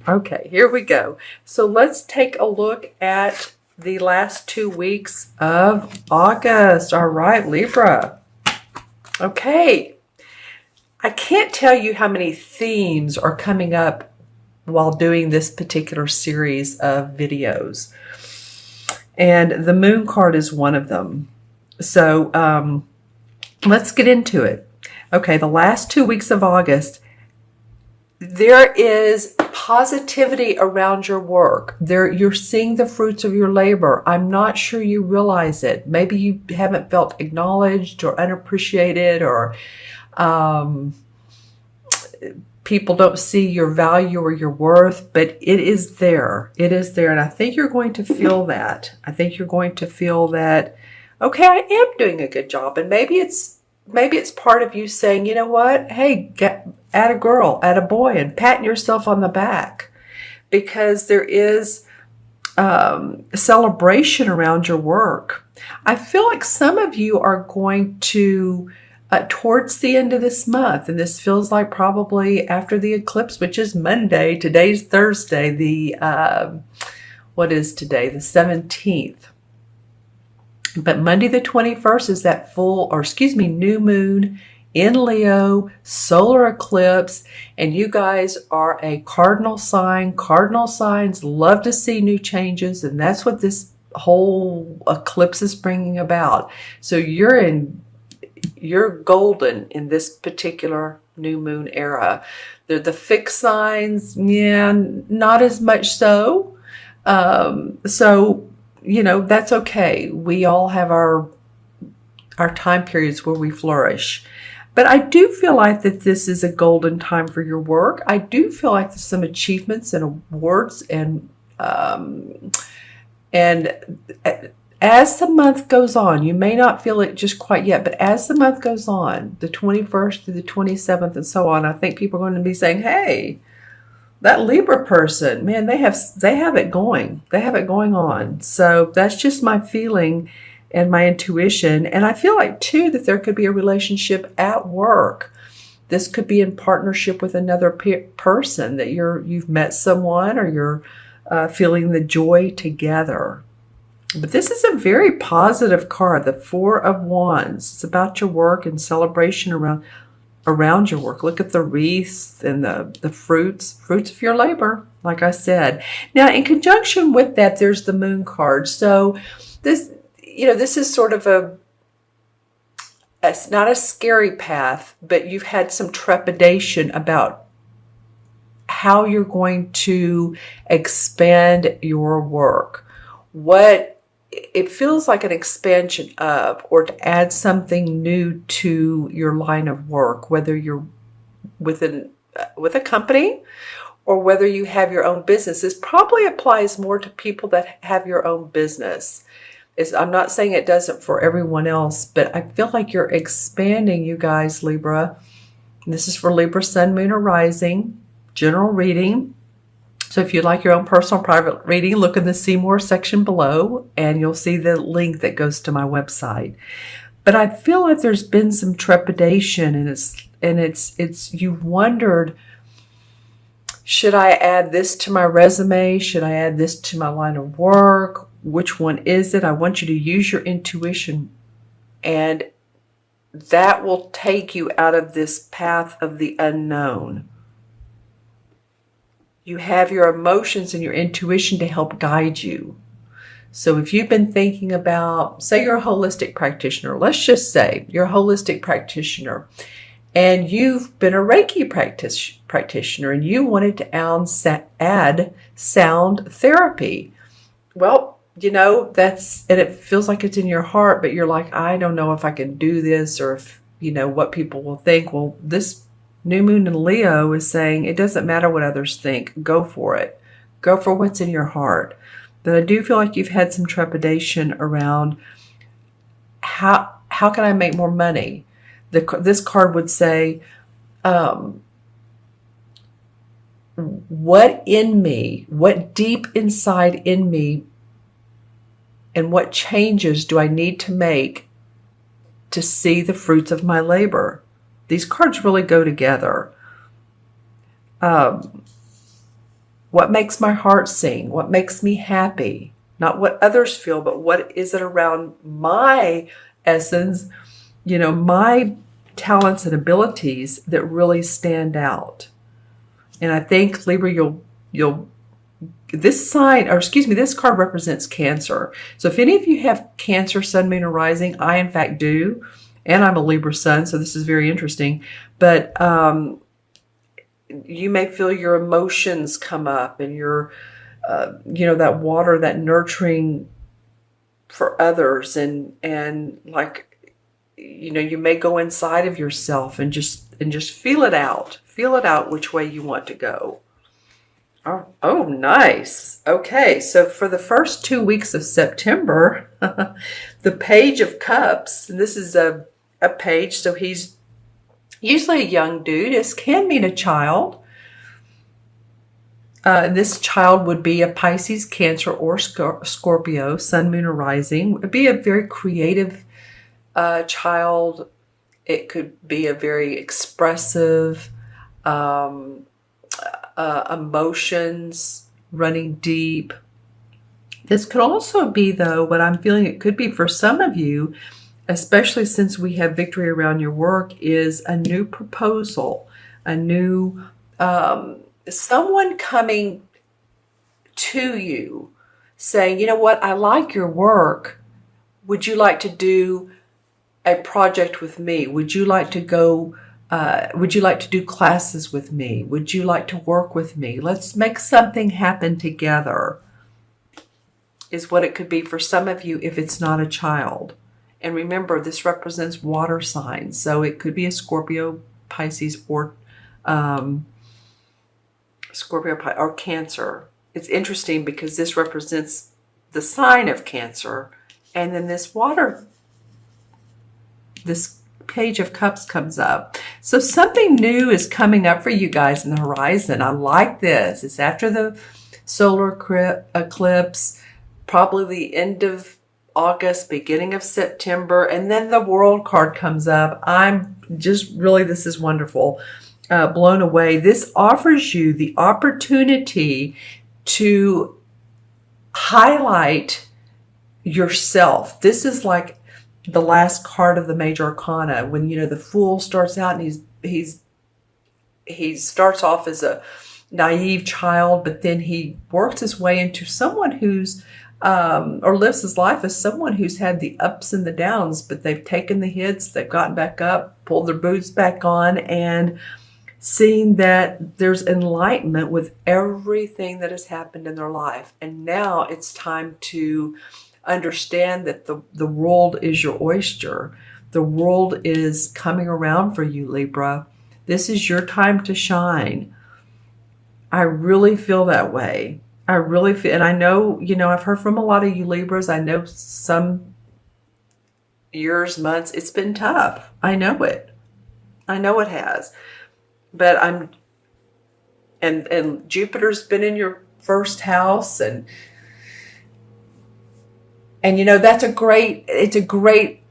Okay, here we go. So let's take a look at the last 2 weeks of August. All right, Libra. Okay. I can't tell you how many themes are coming up while doing this particular series of videos. And the moon card is one of them. So let's get into it. Okay, the last 2 weeks of August, there is positivity around your work. You're seeing the fruits of your labor. I'm not sure you realize it. Maybe you haven't felt acknowledged or unappreciated, or people don't see your value or your worth, but it is there. It is there. And I think you're going to feel that. I think you're going to feel that, okay, I am doing a good job. And maybe it's part of you saying, you know what? Hey, at a girl, at a boy, and patting yourself on the back, because there is celebration around your work. I feel like some of you are going to, towards the end of this month, and this feels like probably after the eclipse, which is Monday. Today's Thursday. What is today? The 17th. But Monday the 21st is that new moon in Leo, solar eclipse, and you guys are a cardinal sign. Cardinal signs love to see new changes, and that's what this whole eclipse is bringing about. So you're golden in this particular new moon era. They're the fixed signs, not as much so. That's okay. We all have our time periods where we flourish. But I do feel like that this is a golden time for your work. I do feel like there's some achievements and awards, and as the month goes on, you may not feel it just quite yet, but as the month goes on, the 21st through the 27th and so on, I think people are going to be saying, hey, that Libra person, man, they have it going. They have it going on. So that's just my feeling and my intuition. And I feel like, too, that there could be a relationship at work. This could be in partnership with another person, that you've met someone, or you're feeling the joy together. But this is a very positive card, the Four of Wands. It's about your work and celebration around your work. Look at the wreaths and the fruits of your labor, like I said. Now, in conjunction with that, there's the moon card. So this is sort of it's not a scary path, but you've had some trepidation about how you're going to expand your work. What it feels like an expansion of, or to add something new to your line of work, whether you're with a company or whether you have your own business. This probably applies more to people that have your own business. I'm not saying it doesn't for everyone else, but I feel like you're expanding, you guys, Libra. And this is for Libra, Sun, Moon, or Rising, general reading. So if you'd like your own personal private reading, look in the See More section below, and you'll see the link that goes to my website. But I feel like there's been some trepidation, and it's you've wondered, should I add this to my resume? Should I add this to my line of work? Which one is it? I want you to use your intuition, and that will take you out of this path of the unknown. You have your emotions and your intuition to help guide you. So if you've been thinking about, say you're a holistic practitioner, let's just say you're a holistic practitioner, and you've been a Reiki practitioner, and you wanted to add sound therapy. Well, and it feels like it's in your heart, but you're like, I don't know if I can do this, or if, what people will think. Well, this new moon in Leo is saying it doesn't matter what others think. Go for it. Go for what's in your heart. But I do feel like you've had some trepidation around how can I make more money? This card would say, what in me, what deep inside in me, and what changes do I need to make to see the fruits of my labor? These cards really go together. What makes my heart sing? What makes me happy? Not what others feel, but what is it around my essence, my talents and abilities that really stand out. And I think, Libra, you'll this sign, or excuse me, this card represents Cancer. So if any of you have Cancer, Sun, Moon, or Rising, I in fact do, and I'm a Libra Sun, so this is very interesting. But you may feel your emotions come up, and your, that water, that nurturing for others, and like, you may go inside of yourself and just feel it out which way you want to go. Oh, nice. Okay, so for the first 2 weeks of September, the Page of Cups, and this is a page, so he's usually a young dude. This can mean a child. This child would be a Pisces, Cancer, or Scorpio, Sun, Moon, or Rising. It would be a very creative child. It could be a very expressive, emotions running deep. This could also be, though, what I'm feeling it could be for some of you, especially since we have victory around your work, is a new proposal, a new someone coming to you saying, you know what, I like your work. Would you like to do a project with me? Would you like to go would you like to do classes with me? Would you like to work with me? Let's make something happen together, is what it could be for some of you if it's not a child. And remember, this represents water signs. So it could be a Scorpio, Pisces, or Cancer. It's interesting because this represents the sign of Cancer. And then this Page of Cups comes up. So something new is coming up for you guys in the horizon. I like this. It's after the solar eclipse, probably the end of August, beginning of September, and then the World card comes up. I'm just really, this is wonderful. Blown away. This offers you the opportunity to highlight yourself. This is like the last card of the major arcana, when the Fool starts out and he starts off as a naive child, but then he works his way into someone who's or lives his life as someone who's had the ups and the downs, but they've taken the hits, they've gotten back up, pulled their boots back on, and seen that there's enlightenment with everything that has happened in their life. And now it's time to understand that the world is your oyster. The world is coming around for you, Libra. This is your time to shine. I really feel that way. I really feel, and I know, I've heard from a lot of you Libras. I know some years, months, it's been tough. I know it. I know it has. But and Jupiter's been in your first house, and that's it's a great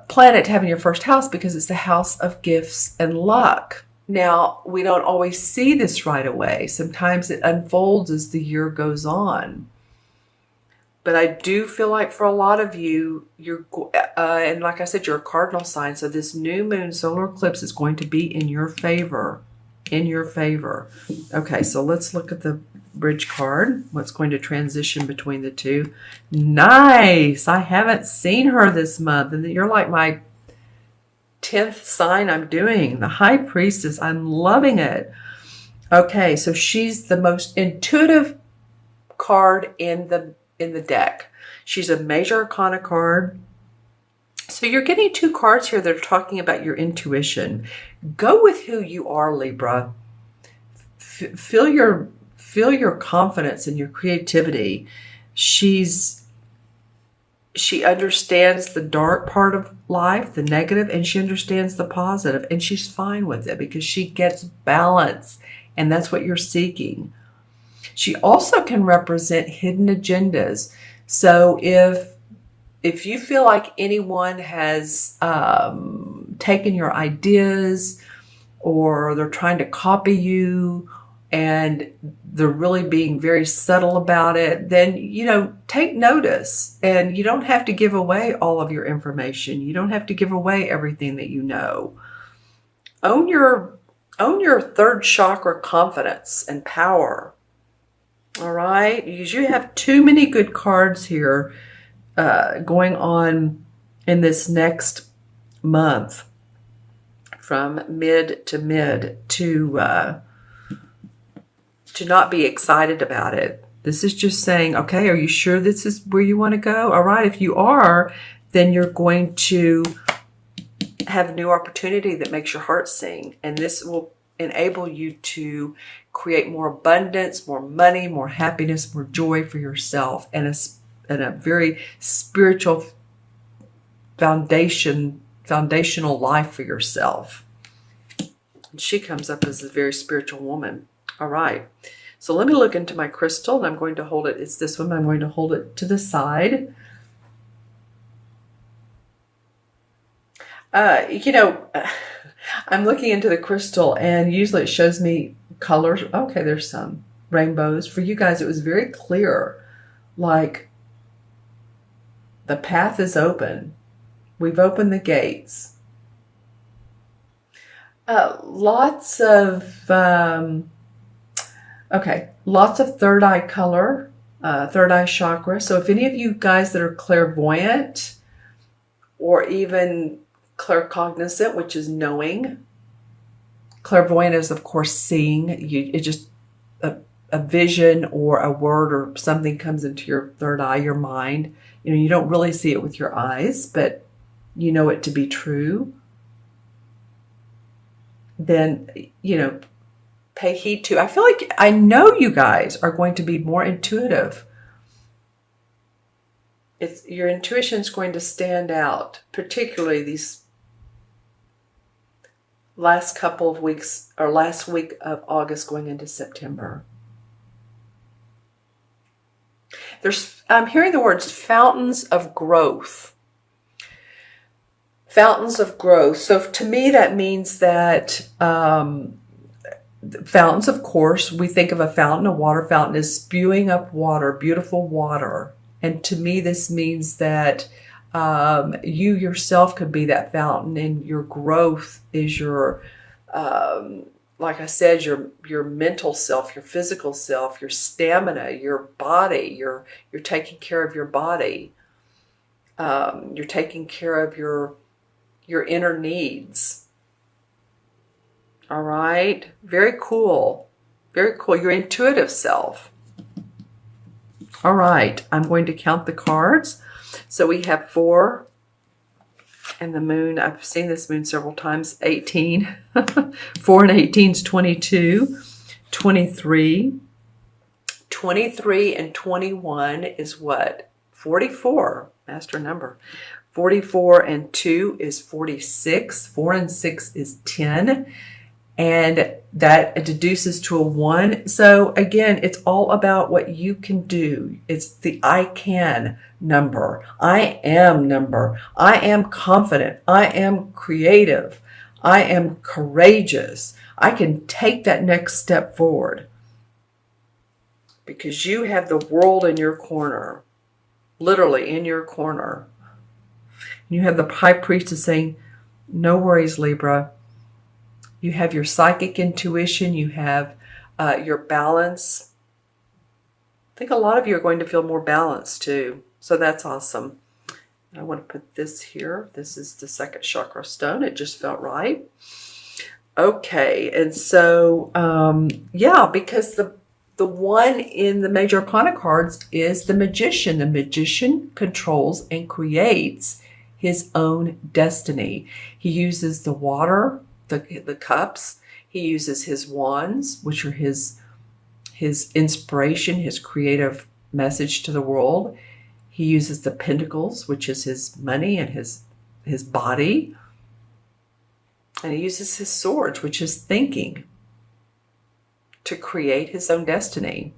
planet to have in your first house because it's the house of gifts and luck. Now, we don't always see this right away. Sometimes it unfolds as the year goes on. But I do feel like for a lot of you, and like I said, you're a cardinal sign. So this new moon solar eclipse is going to be in your favor. In your favor. Okay, so let's look at the bridge card. What's going to transition between the two? Nice. I haven't seen her this month. And you're like my 10th sign I'm doing. The High Priestess. I'm loving it. Okay, so she's the most intuitive card in the deck. She's a major arcana card. So you're getting two cards here that are talking about your intuition. Go with who you are, Libra. Feel your confidence and your creativity. She understands the dark part of life, the negative, and she understands the positive, and she's fine with it because she gets balance, and that's what you're seeking. She also can represent hidden agendas. So if you feel like anyone has taken your ideas, or they're trying to copy you, and they're really being very subtle about it, then, take notice. And you don't have to give away all of your information. You don't have to give away everything that you know. Own your third chakra confidence and power. All right? Because you have too many good cards here going on in this next month, from mid to not be excited about it. This is just saying, okay, are you sure this is where you want to go? All right, if you are, then you're going to have a new opportunity that makes your heart sing. And this will enable you to create more abundance, more money, more happiness, more joy for yourself, and a very spiritual foundational life for yourself. And she comes up as a very spiritual woman. All right. So let me look into my crystal, and I'm going to hold it. It's this one. I'm going to hold it to the side. I'm looking into the crystal, and usually it shows me colors. Okay, there's some rainbows. For you guys, it was very clear. Like, the path is open. We've opened the gates. Lots of third eye color, third eye chakra. So if any of you guys that are clairvoyant or even claircognizant, which is knowing, clairvoyant is of course seeing. It's just a vision or a word or something comes into your third eye, your mind. You don't really see it with your eyes, but you know it to be true. Then, pay heed to. I feel like I know you guys are going to be more intuitive. Your intuition is going to stand out, particularly these last couple of weeks, or last week of August going into September. I'm hearing the words fountains of growth. Fountains of growth. So to me, that means that fountains, of course, we think of a fountain. A water fountain is spewing up water, beautiful water. And to me, this means that you yourself could be that fountain, and your growth is your, like I said, your mental self, your physical self, your stamina, your body. You're taking care of your body. You're taking care of your inner needs. All right. Very cool. Very cool. Your intuitive self. All right. I'm going to count the cards. So we have 4 and the moon. I've seen this moon several times. 18. 4 and 18 is 22. 23. 23 and 21 is what? 44. Master number. 44 and 2 is 46. 4 and 6 is 10. And that deduces to a 1. So again, it's all about what you can do. It's the I can number. I am number. I am confident. I am creative. I am courageous. I can take that next step forward. Because you have the world in your corner. Literally in your corner. You have the high priestess saying, no worries, Libra. You have your psychic intuition. You have your balance. I think a lot of you are going to feel more balanced too. So that's awesome. I want to put this here. This is the second chakra stone. It just felt right. Okay. And so, because the one in the major arcana cards is the magician. The magician controls and creates his own destiny. He uses the water, the cups. He uses his wands, which are his inspiration, his creative message to the world. He uses the pentacles, which is his money and his body. And he uses his swords, which is thinking, to create his own destiny.